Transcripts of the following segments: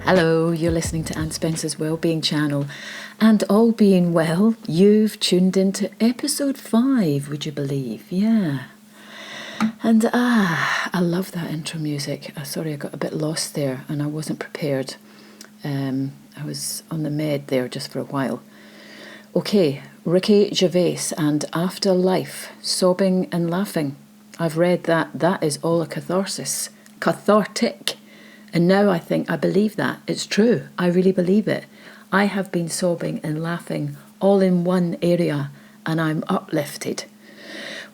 Hello, you're listening to Anne Spencer's Wellbeing Channel, and all being well, you've tuned into episode 5, would you believe? Yeah. And I love that intro music. Sorry, I got a bit lost there and I wasn't prepared. I was on the med there just for a while. Okay, Ricky Gervais and Afterlife, Sobbing and Laughing. I've read that is all a catharsis. Cathartic. And now I believe that. It's true. I really believe it. I have been sobbing and laughing all in one area and I'm uplifted.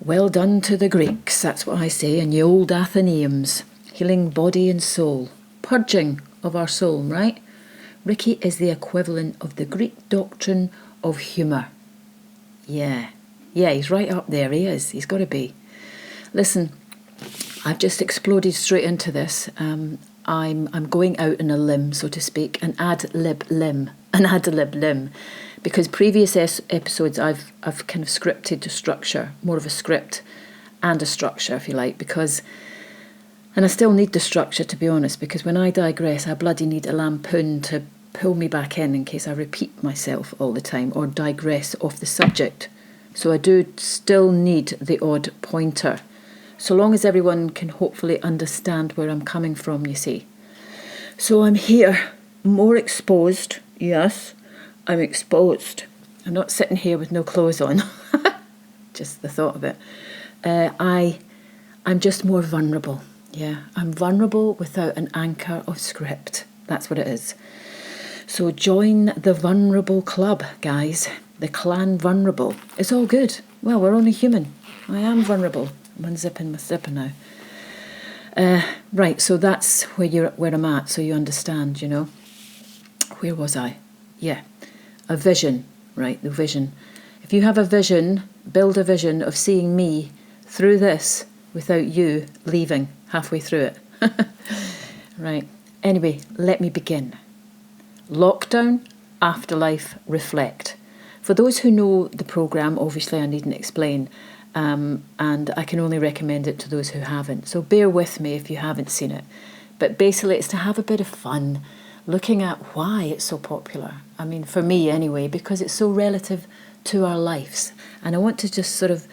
Well done to the Greeks, that's what I say, and the old Athenaeums. Healing body and soul. Purging of our soul, right? Ricky is the equivalent of the Greek doctrine of humour. Yeah, he's right up there, he is. He's got to be. Listen, I've just exploded straight into this. I'm going out on a limb, so to speak, an ad-lib limb, because previous episodes I've kind of scripted to structure, more of a script and a structure, if you like, and I still need the structure, to be honest, because when I digress, I bloody need a lampoon to pull me back in case I repeat myself all the time or digress off the subject. So I do still need the odd pointer, so long as everyone can hopefully understand where I'm coming from, you see. So I'm here, more exposed. Yes, I'm exposed. I'm not sitting here with no clothes on. Just the thought of it. I'm just more vulnerable. Yeah, I'm vulnerable without an anchor of script. That's what it is. So join the vulnerable club, guys. The clan vulnerable. It's all good. Well, we're only human. I am vulnerable. I'm unzipping my zipper now. Right, so that's where I'm at, so you understand, you know. Where was I? Yeah, a vision, right, the vision. If you have a vision, build a vision of seeing me through this without you leaving halfway through it. Right, anyway, let me begin. Lockdown, afterlife, reflect. For those who know the programme, obviously I needn't explain, and I can only recommend it to those who haven't. So bear with me if you haven't seen it. But basically it's to have a bit of fun looking at why it's so popular. I mean, for me anyway, because it's so relative to our lives. And I want to just sort of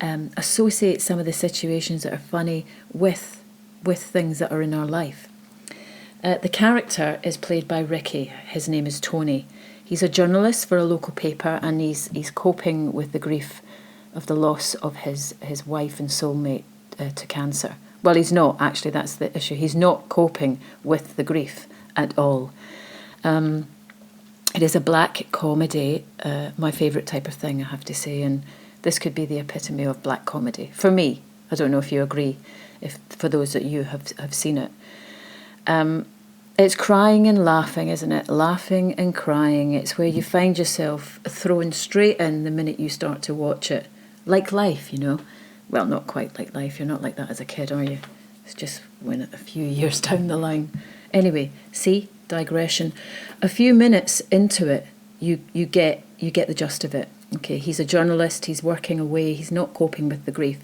associate some of the situations that are funny with things that are in our life. The character is played by Ricky. His name is Tony. He's a journalist for a local paper, and he's coping with the grief of the loss of his wife and soulmate to cancer. Well, he's not, actually, that's the issue. He's not coping with the grief at all. It is a black comedy, my favourite type of thing, I have to say, and this could be the epitome of black comedy. For me, I don't know if you agree, for those that you have seen it. It's crying and laughing, isn't it? Laughing and crying. It's where you find yourself thrown straight in the minute you start to watch it. Like life, you know. Well, not quite like life. You're not like that as a kid, are you? It's just when a few years down the line. Anyway, see, digression. A few minutes into it, you get the gist of it. Okay, he's a journalist. He's working away. He's not coping with the grief.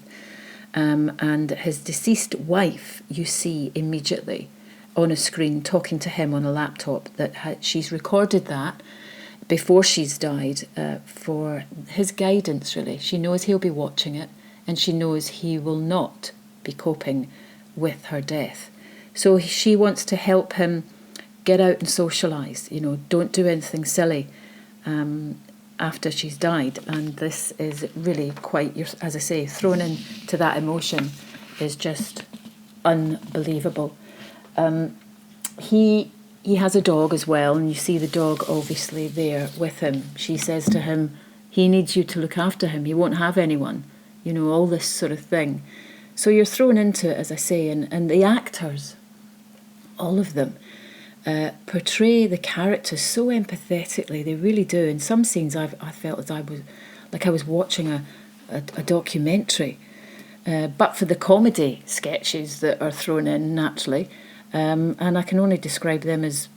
And his deceased wife, you see immediately on a screen talking to him on a laptop that she's recorded that before she's died for his guidance, really. She knows he'll be watching it and she knows he will not be coping with her death. So she wants to help him get out and socialise, you know, don't do anything silly after she's died. And this is really quite, as I say, thrown into that emotion is just unbelievable. He has a dog as well, and you see the dog obviously there with him. She says to him, he needs you to look after him. He won't have anyone, you know, all this sort of thing. So you're thrown into it, as I say, and the actors, all of them, portray the characters so empathetically. They really do. In some scenes I felt as I was watching a documentary, but for the comedy sketches that are thrown in naturally. And I can only describe them as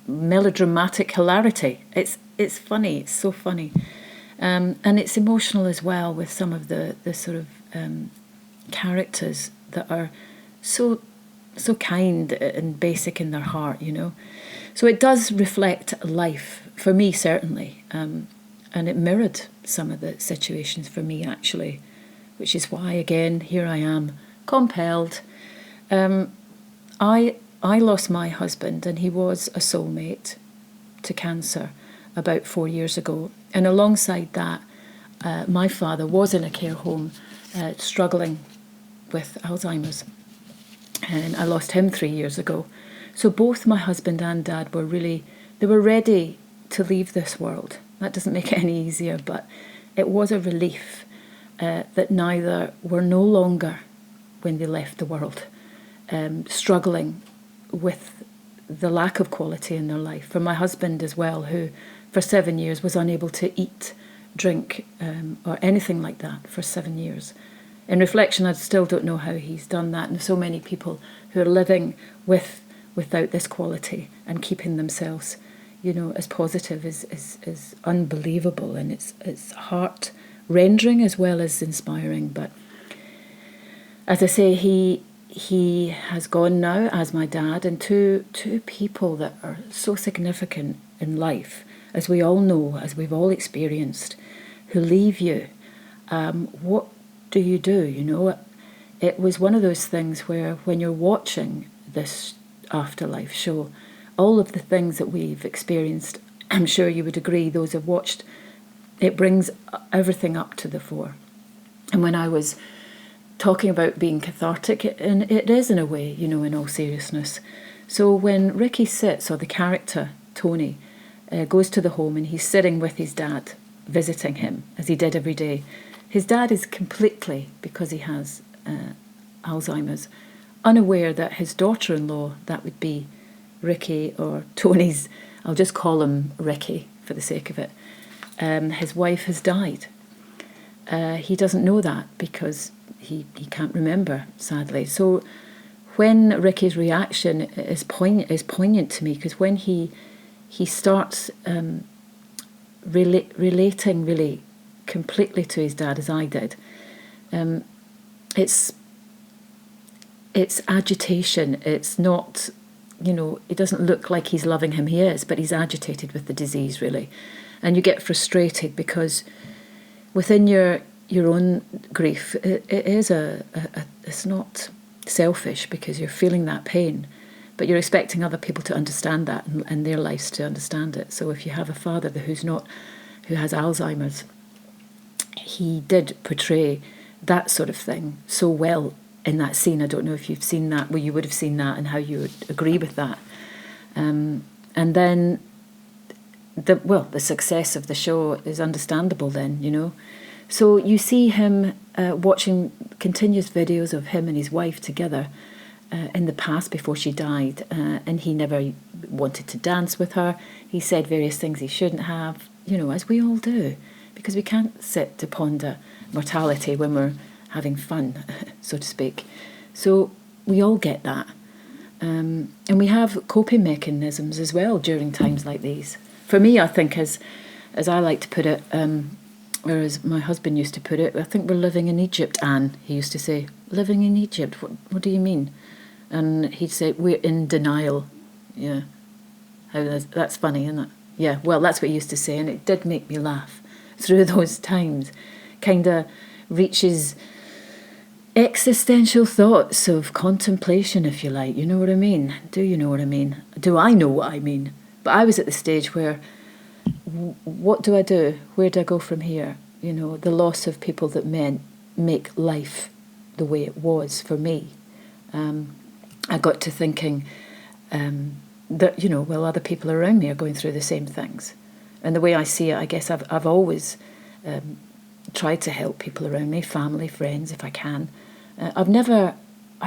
melodramatic hilarity. It's funny. It's so funny, and it's emotional as well with some of the sort of characters that are so so kind and basic in their heart, you know. So it does reflect life, for me certainly, and it mirrored some of the situations for me actually, which is why, again, here I am, compelled. I lost my husband, and he was a soulmate, to cancer about 4 years ago. And alongside that, my father was in a care home struggling with Alzheimer's. And I lost him 3 years ago. So both my husband and dad were they were ready to leave this world. That doesn't make it any easier, but it was a relief that neither were no longer, when they left the world, struggling with the lack of quality in their life. For my husband as well, who for 7 years was unable to eat, drink, or anything like that for 7 years. In reflection, I still don't know how he's done that. And so many people who are living without this quality and keeping themselves, you know, as positive is unbelievable, and it's heart-rending as well as inspiring. But as I say, he has gone now, as my dad, and two people that are so significant in life, as we all know, as we've all experienced, who leave you. What do? You know, it was one of those things where when you're watching this afterlife show, all of the things that we've experienced, I'm sure you would agree, those who've watched, it brings everything up to the fore. And when I was talking about being cathartic, and it is in a way, you know, in all seriousness. So when Ricky sits, or the character, Tony, goes to the home and he's sitting with his dad, visiting him, as he did every day, his dad is completely, because he has Alzheimer's, unaware that his daughter-in-law, that would be Ricky, or Tony's, I'll just call him Ricky for the sake of it, his wife has died. He doesn't know that because he can't remember, sadly. So when Ricky's reaction is poignant to me, because when he starts relating really completely to his dad, as I did, it's agitation. It's not, you know, it doesn't look like he's loving him. He is, but he's agitated with the disease, really. And you get frustrated because within your own grief, it is it's not selfish because you're feeling that pain, but you're expecting other people to understand that and their lives to understand it. So if you have a father who has Alzheimer's, he did portray that sort of thing so well in that scene. I don't know if you've seen that, well, you would have seen that, and how you would agree with that. And then the success of the show is understandable then, you know. So you see him watching continuous videos of him and his wife together in the past before she died, and he never wanted to dance with her. He said various things he shouldn't have, you know, as we all do, because we can't sit to ponder mortality when we're having fun, so to speak. So we all get that. And we have coping mechanisms as well during times like these. For me, I think, as I like to put it, or as my husband used to put it, I think we're living in Egypt, Anne, he used to say. Living in Egypt? What do you mean? And he'd say, we're in denial. Yeah. That's funny, isn't it? Yeah, well, that's what he used to say, and it did make me laugh through those times. Kind of reaches existential thoughts of contemplation, if you like. You know what I mean? Do you know what I mean? Do I know what I mean? But I was at the stage where, what do I do? Where do I go from here? You know, the loss of people that make life the way it was for me. I got to thinking that, you know, well, other people around me are going through the same things. And the way I see it, I guess I've always tried to help people around me, family, friends, if I can. I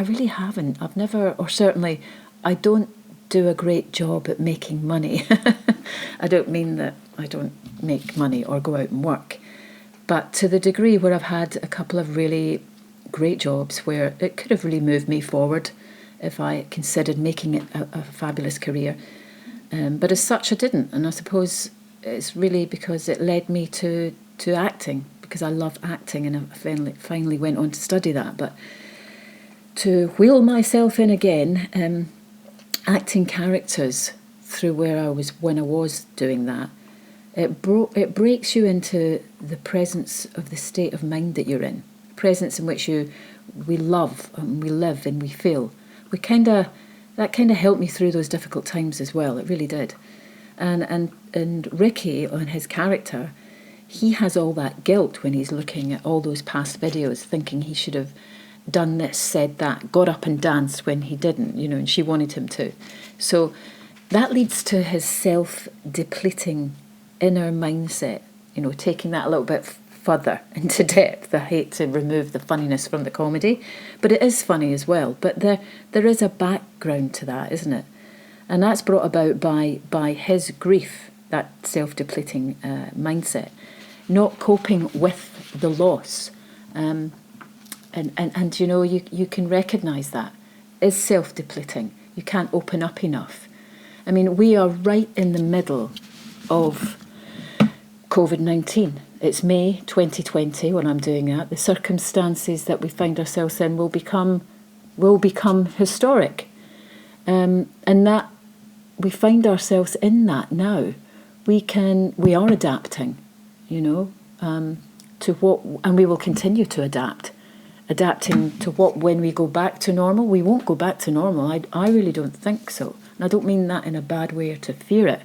really haven't. Or certainly, I don't do a great job at making money. I don't mean that I don't make money or go out and work. But to the degree where I've had a couple of really great jobs where it could have really moved me forward if I considered making it a fabulous career. But as such, I didn't. And I suppose it's really because it led me to acting, because I love acting, and I finally went on to study that. But to wheel myself in again, acting characters through where I was when I was doing that. It breaks you into the presence of the state of mind that you're in, presence in which we love and we live and we feel. That kind of helped me through those difficult times as well. It really did. And Ricky, on his character, he has all that guilt when he's looking at all those past videos, thinking he should have done this, said that, got up and danced when he didn't, and she wanted him to. So that leads to his self-depleting inner mindset, taking that a little bit further into depth. I hate to remove the funniness from the comedy, but it is funny as well. But there is a background to that, isn't it? And that's brought about by his grief, that self-depleting mindset, not coping with the loss. And you can recognise that is self-depleting. You can't open up enough. I mean, we are right in the middle of COVID-19. It's May 2020 when I'm doing that. The circumstances that we find ourselves in will become historic. And that we find ourselves in that now. We are adapting, to what, and we will continue to adapt. Adapting to what, when we go back to normal, we won't go back to normal. I really don't think so. And I don't mean that in a bad way or to fear it.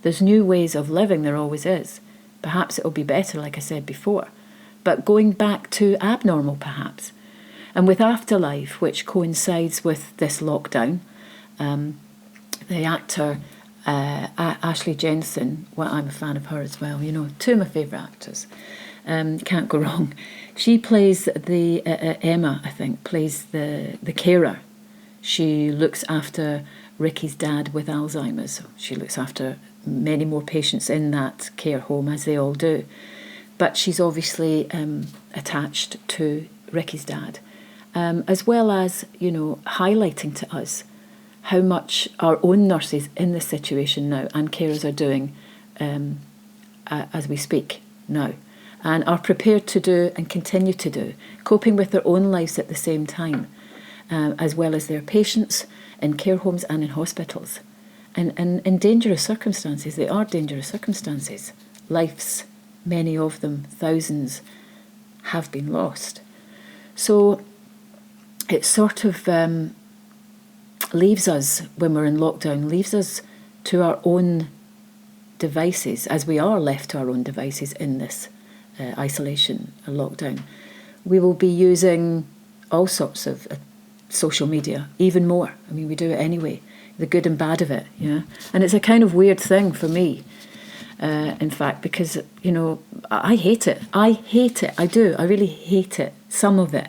There's new ways of living, there always is. Perhaps it'll be better, like I said before. But going back to abnormal, perhaps. And with Afterlife, which coincides with this lockdown, the actor Ashley Jensen, well, I'm a fan of her as well, two of my favourite actors. Can't go wrong. She plays Emma, I think, plays the carer. She looks after Ricky's dad with Alzheimer's. So she looks after many more patients in that care home, as they all do. But she's obviously attached to Ricky's dad, as well as, highlighting to us how much our own nurses in this situation now and carers are doing as we speak now, and are prepared to do and continue to do, coping with their own lives at the same time, as well as their patients in care homes and in hospitals. And in dangerous circumstances, they are dangerous circumstances. Lives, many of them, thousands, have been lost. So it sort of leaves us, when we're in lockdown, leaves us to our own devices, as we are left to our own devices in this isolation, lockdown. We will be using all sorts of social media, even more. I mean, we do it anyway, the good and bad of it, And it's a kind of weird thing for me, in fact, because, I hate it. I hate it. I do. I really hate it. Some of it.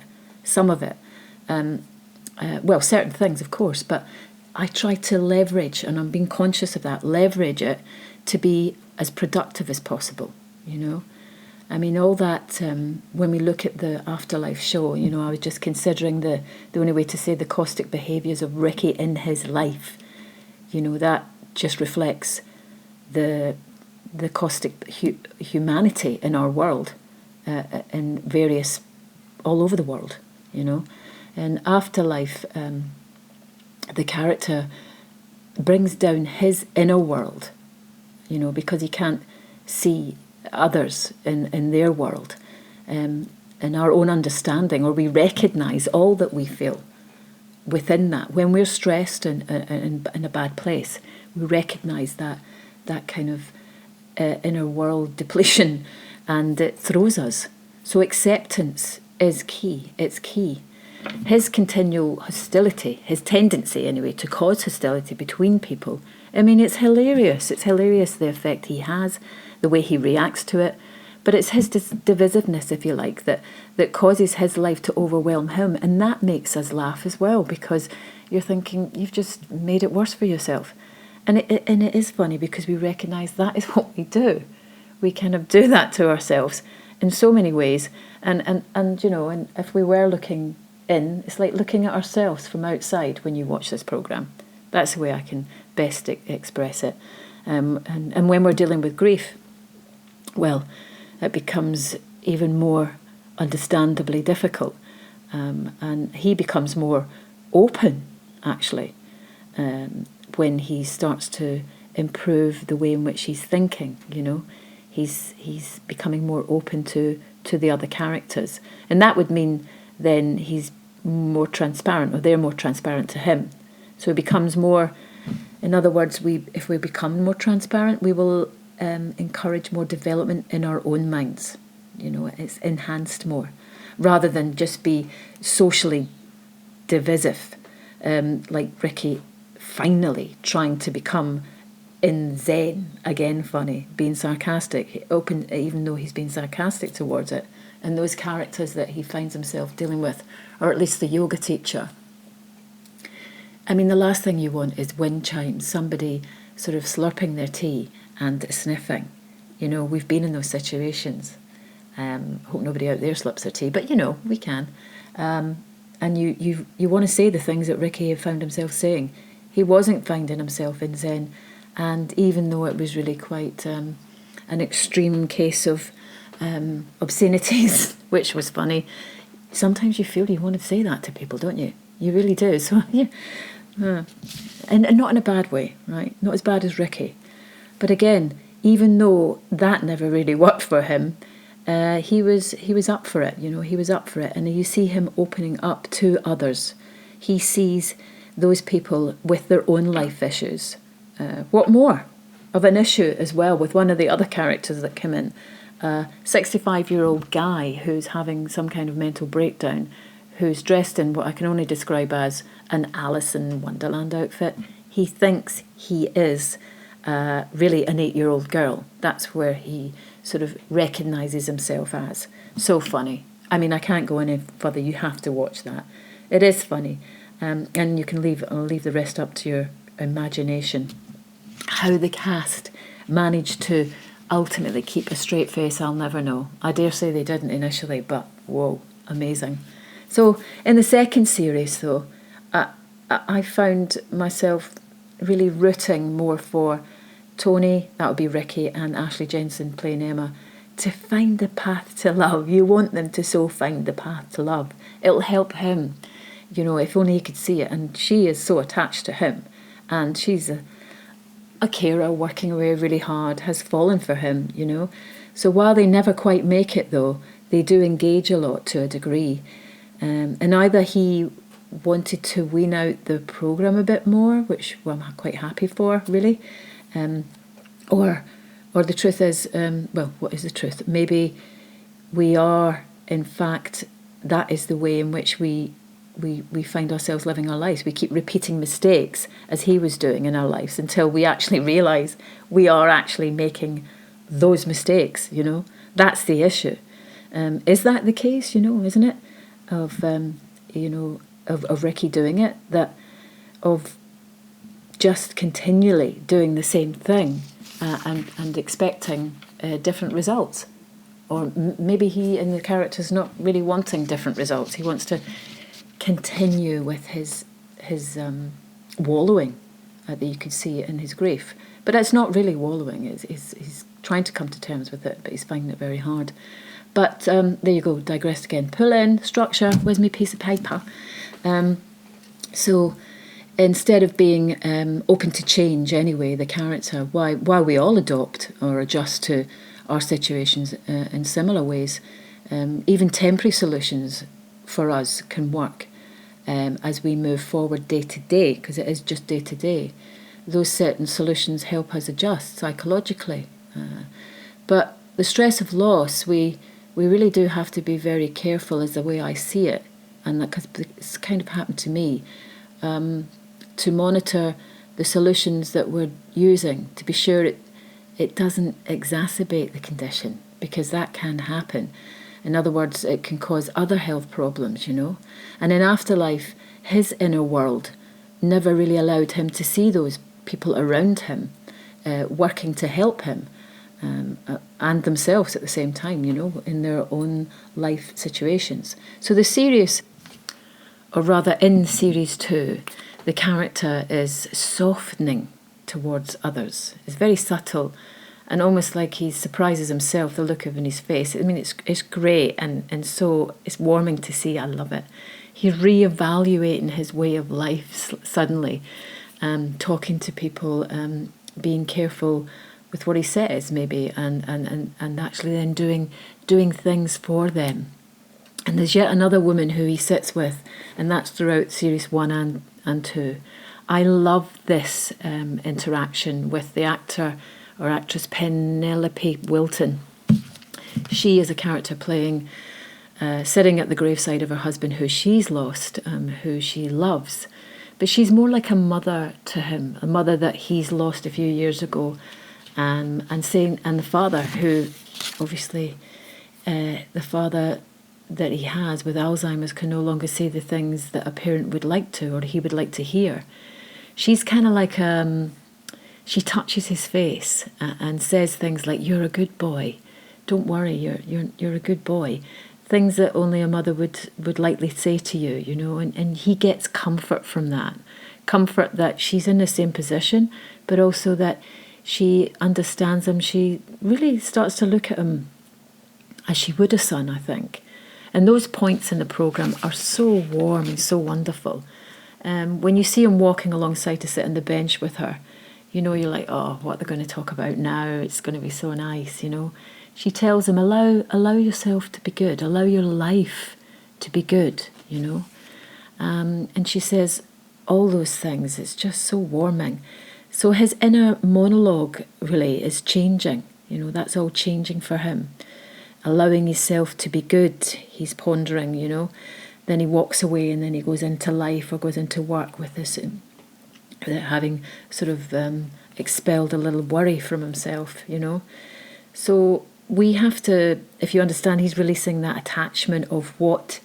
Well, certain things, of course, but I try to leverage, and I'm being conscious of that, leverage it to be as productive as possible, I mean, all that, when we look at the Afterlife show, I was just considering the only way to say the caustic behaviours of Ricky in his life, that just reflects the caustic humanity in our world, in various, all over the world, And Afterlife, the character brings down his inner world, because he can't see others in their world, in our own understanding, or we recognise all that we feel within that. When we're stressed and in a bad place, we recognise that kind of inner world depletion, and it throws us. So acceptance is key. It's key. His continual hostility, his tendency anyway, to cause hostility between people, I mean, it's hilarious. It's hilarious, the effect he has, the way he reacts to it. But it's his divisiveness, if you like, that causes his life to overwhelm him. And that makes us laugh as well, because you're thinking, you've just made it worse for yourself. And it is funny, because we recognise that is what we do. We kind of do that to ourselves in so many ways. And if we were looking in, it's like looking at ourselves from outside when you watch this programme. That's the way I can best express it. And when we're dealing with grief, well, it becomes even more understandably difficult. and he becomes more open, actually, when he starts to improve the way in which he's thinking. He's becoming more open to the other characters, and that would mean then he's more transparent, or they're more transparent to him. So it becomes more. In other words, if we become more transparent, we will encourage more development in our own minds. It's enhanced more, rather than just be socially divisive, like Ricky finally trying to become in Zen again. Funny, being sarcastic, open, even though he's been sarcastic towards it. And those characters that he finds himself dealing with, or at least the yoga teacher. I mean, the last thing you want is wind chimes, somebody sort of slurping their tea and sniffing. We've been in those situations. Hope nobody out there slurps their tea, but we can. And you want to say the things that Ricky had found himself saying. He wasn't finding himself in Zen, and even though it was really quite an extreme case of obscenities, which was funny, sometimes you feel you want to say that to people, don't you? You really do. So yeah. And not in a bad way, right? Not as bad as Ricky. But again, even though that never really worked for him, he was up for it. He was up for it. And you see him opening up to others. He sees those people with their own life issues. What more of an issue as well with one of the other characters that come in, a 65-year-old guy who's having some kind of mental breakdown, who's dressed in what I can only describe as an Alice in Wonderland outfit. He thinks he is really an 8-year-old girl. That's where he sort of recognises himself as. So funny. I mean, I can't go any further. You have to watch that. It is funny. And you can I'll leave the rest up to your imagination. How the cast managed to ultimately keep a straight face, I'll never know. I dare say they didn't initially, but whoa, amazing. So in the second series, though, I found myself really rooting more for Tony, that would be Ricky, and Ashley Jensen playing Emma, to find the path to love. You want them to so find the path to love. It'll help him, if only he could see it. And she is so attached to him, and she's a carer working away really hard, has fallen for him, So while they never quite make it, though, they do engage a lot to a degree. And either he wanted to wean out the programme a bit more, which I'm quite happy for, really, or the truth is, what is the truth? Maybe we are, in fact, that is the way in which we find ourselves living our lives. We keep repeating mistakes, as he was doing in our lives, until we actually realise we are actually making those mistakes, That's the issue. Is that the case, isn't it? Of Ricky doing it, that of just continually doing the same thing and expecting different results, or maybe he and the character's not really wanting different results. He wants to continue with his wallowing that you could see in his grief, but it's not really wallowing. He's trying to come to terms with it, but he's finding it very hard. But there you go, digressed again. Pull in, structure, where's my piece of paper? So instead of being open to change anyway, the character, why we all adopt or adjust to our situations in similar ways, even temporary solutions for us can work as we move forward day to day, because it is just day to day. Those certain solutions help us adjust psychologically. But the stress of loss, we really do have to be very careful, is the way I see it, and that, because it's kind of happened to me, to monitor the solutions that we're using to be sure it doesn't exacerbate the condition, because that can happen. In other words, it can cause other health problems, And in afterlife, his inner world never really allowed him to see those people around him working to help him. And themselves at the same time, in their own life situations. So the series, or rather in series 2, the character is softening towards others. It's very subtle, and almost like he surprises himself, the look of in his face. I mean, it's great, and so it's warming to see. I love it. He's reevaluating his way of life suddenly, talking to people, being careful with what he says, maybe, and actually then doing things for them. And there's yet another woman who he sits with, and that's throughout series 1 and 2. I love this interaction with the actor or actress Penelope Wilton. She is a character playing, sitting at the graveside of her husband who she's lost, who she loves. But she's more like a mother to him, a mother that he's lost a few years ago, and the father who, obviously, the father that he has with Alzheimer's can no longer say the things that a parent would like to or he would like to hear. She's kind of like, she touches his face and says things like, "You're a good boy. Don't worry, you're a good boy." Things that only a mother would likely say to you, you know, and he gets comfort from that. Comfort that she's in the same position, but also that she understands him. She really starts to look at him as she would a son, I think. And those points in the programme are so warm and so wonderful. When you see him walking alongside to sit on the bench with her, you know, you're like, oh, what they're going to talk about now, it's going to be so nice, you know. She tells him, allow yourself to be good, allow your life to be good, you know. And she says all those things. It's just so warming. So his inner monologue really is changing, you know, that's all changing for him. Allowing himself to be good, he's pondering, you know. Then he walks away and then he goes into life or goes into work with this, having sort of expelled a little worry from himself, you know. So we have to, if you understand, he's releasing that attachment of what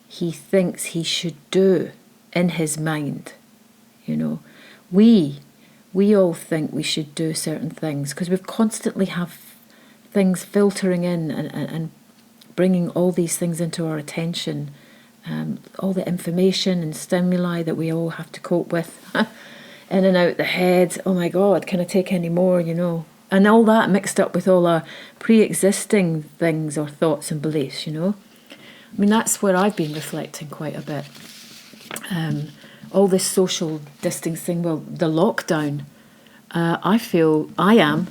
he thinks he should do in his mind, you know. We all think we should do certain things because we constantly have things filtering in and bringing all these things into our attention, all the information and stimuli that we all have to cope with, in and out the head. Oh my God, can I take any more, you know? And all that mixed up with all our pre-existing things or thoughts and beliefs, you know? I mean, that's where I've been reflecting quite a bit. All this social distancing, well, the lockdown, I feel I am,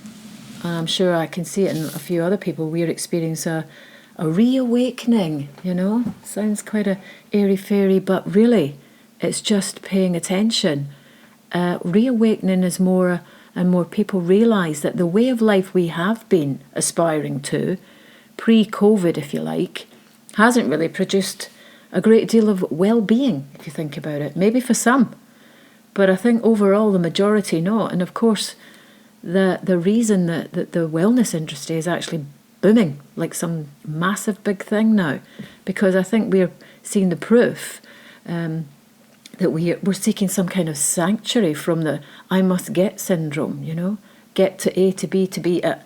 and I'm sure I can see it in a few other people, we're experiencing a reawakening, you know? Sounds quite a airy-fairy, but really, it's just paying attention. Reawakening is more and more people realise that the way of life we have been aspiring to, pre-COVID, if you like, hasn't really produced a great deal of well-being, if you think about it. Maybe for some, but I think overall the majority not. And of course, the reason that the wellness industry is actually booming like some massive big thing now, because I think we're seeing the proof that we're seeking some kind of sanctuary from the I must get syndrome, you know, get to A to B at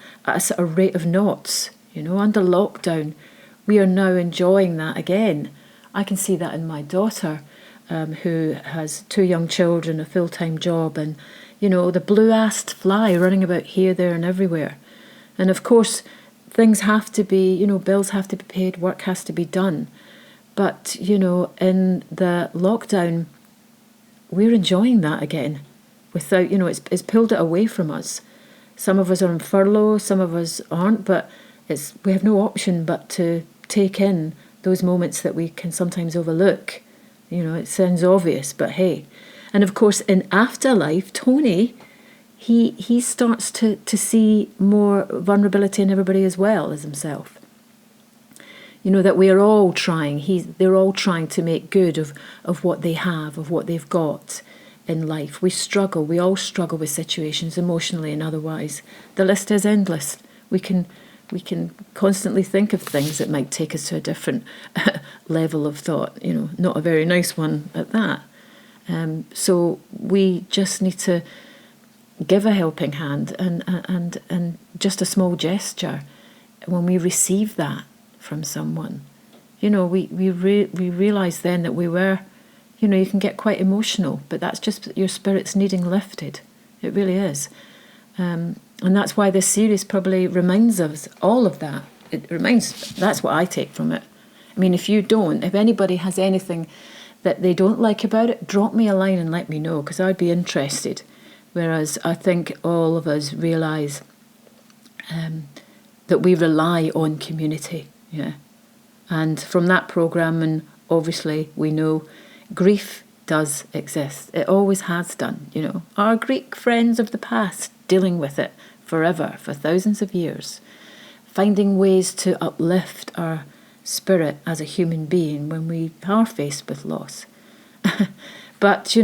a rate of knots, you know. Under lockdown, we are now enjoying that again. I can see that in my daughter, who has 2 young children, a full-time job, and, you know, the blue-assed fly running about here, there and everywhere. And of course, things have to be, you know, bills have to be paid, work has to be done. But, you know, in the lockdown, we're enjoying that again without, you know, it's pulled it away from us. Some of us are on furlough, some of us aren't, but we have no option but to take in those moments that we can sometimes overlook. You know, it sounds obvious, but hey. And of course, in Afterlife, Tony, he starts to see more vulnerability in everybody as well as himself. You know, that we are all trying, they're all trying to make good of what they have, of what they've got in life. We all struggle with situations emotionally and otherwise. The list is endless. We can constantly think of things that might take us to a different level of thought, you know, not a very nice one at that. So we just need to give a helping hand and just a small gesture when we receive that from someone. You know, we realise then that we were, you know, you can get quite emotional, but that's just your spirit's needing lifted. It really is. And that's why this series probably reminds us all of that. That's what I take from it. I mean, if anybody has anything that they don't like about it, drop me a line and let me know, because I'd be interested. Whereas I think all of us realise that we rely on community, yeah. And from that programme, and obviously we know grief does exist. It always has done, Our Greek friends of the past dealing with it forever, for thousands of years, finding ways to uplift our spirit as a human being when we are faced with loss. But,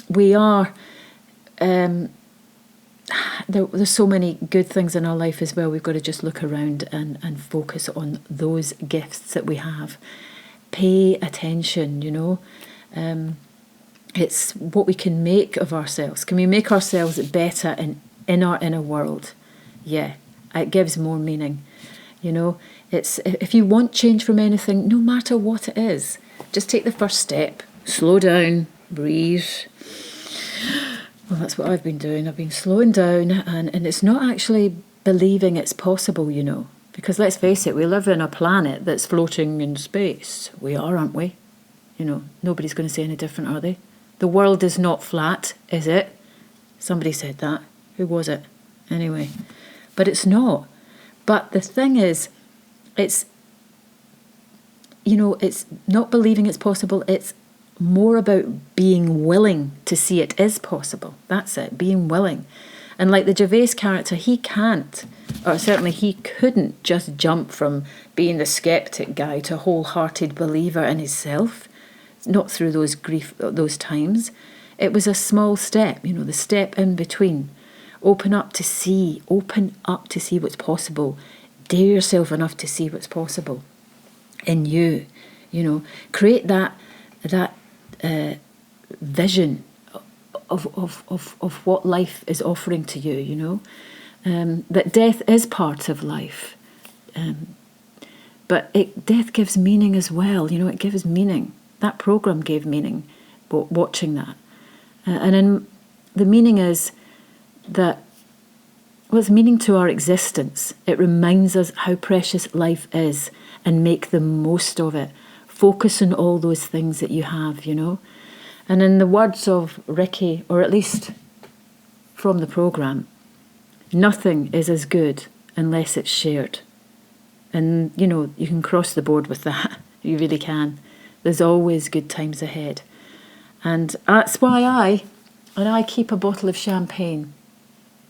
we are... there's so many good things in our life as well. We've got to just look around and focus on those gifts that we have. Pay attention, it's what we can make of ourselves. Can we make ourselves better in our inner world? Yeah, it gives more meaning. It's, if you want change from anything, no matter what it is, just take the first step. Slow down, breathe. Well, that's what I've been doing. I've been slowing down, and it's not actually believing it's possible, because let's face it, we live in a planet that's floating in space. We are, aren't we? Nobody's going to say any different, are they? The world is not flat, is it? Somebody said that. Who was it? Anyway, but it's not. But the thing is, it's not believing it's possible. It's more about being willing to see it is possible. That's it, being willing. And like the Gervais character, he can't, or certainly he couldn't just jump from being the skeptic guy to a wholehearted believer in himself. Not through those times. It was a small step, the step in between. Open up to see what's possible. Dare yourself enough to see what's possible in you. Create that vision of what life is offering to you. That death is part of life, but death gives meaning as well. It gives meaning. That program gave meaning, watching that, and then the meaning is that. Well, it's meaning to our existence. It reminds us how precious life is and make the most of it. Focus on all those things that you have, And in the words of Ricky, or at least from the programme, nothing is as good unless it's shared. And, you can cross the board with that. You really can. There's always good times ahead. And that's why I keep a bottle of champagne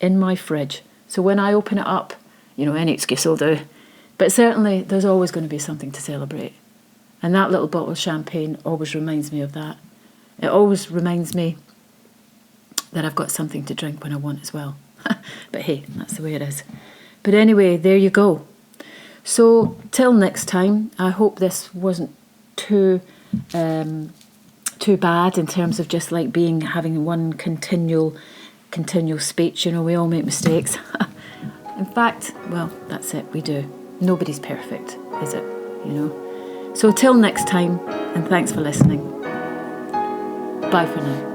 in my fridge. So when I open it up, any excuse will do. But certainly there's always going to be something to celebrate. And that little bottle of champagne always reminds me of that. It always reminds me that I've got something to drink when I want as well. But hey, that's the way it is. But anyway, there you go. So till next time, I hope this wasn't too bad in terms of just like having one continual speech. We all make mistakes. In fact, well, that's it, we do. Nobody's perfect, is it? So till next time, and thanks for listening. Bye for now.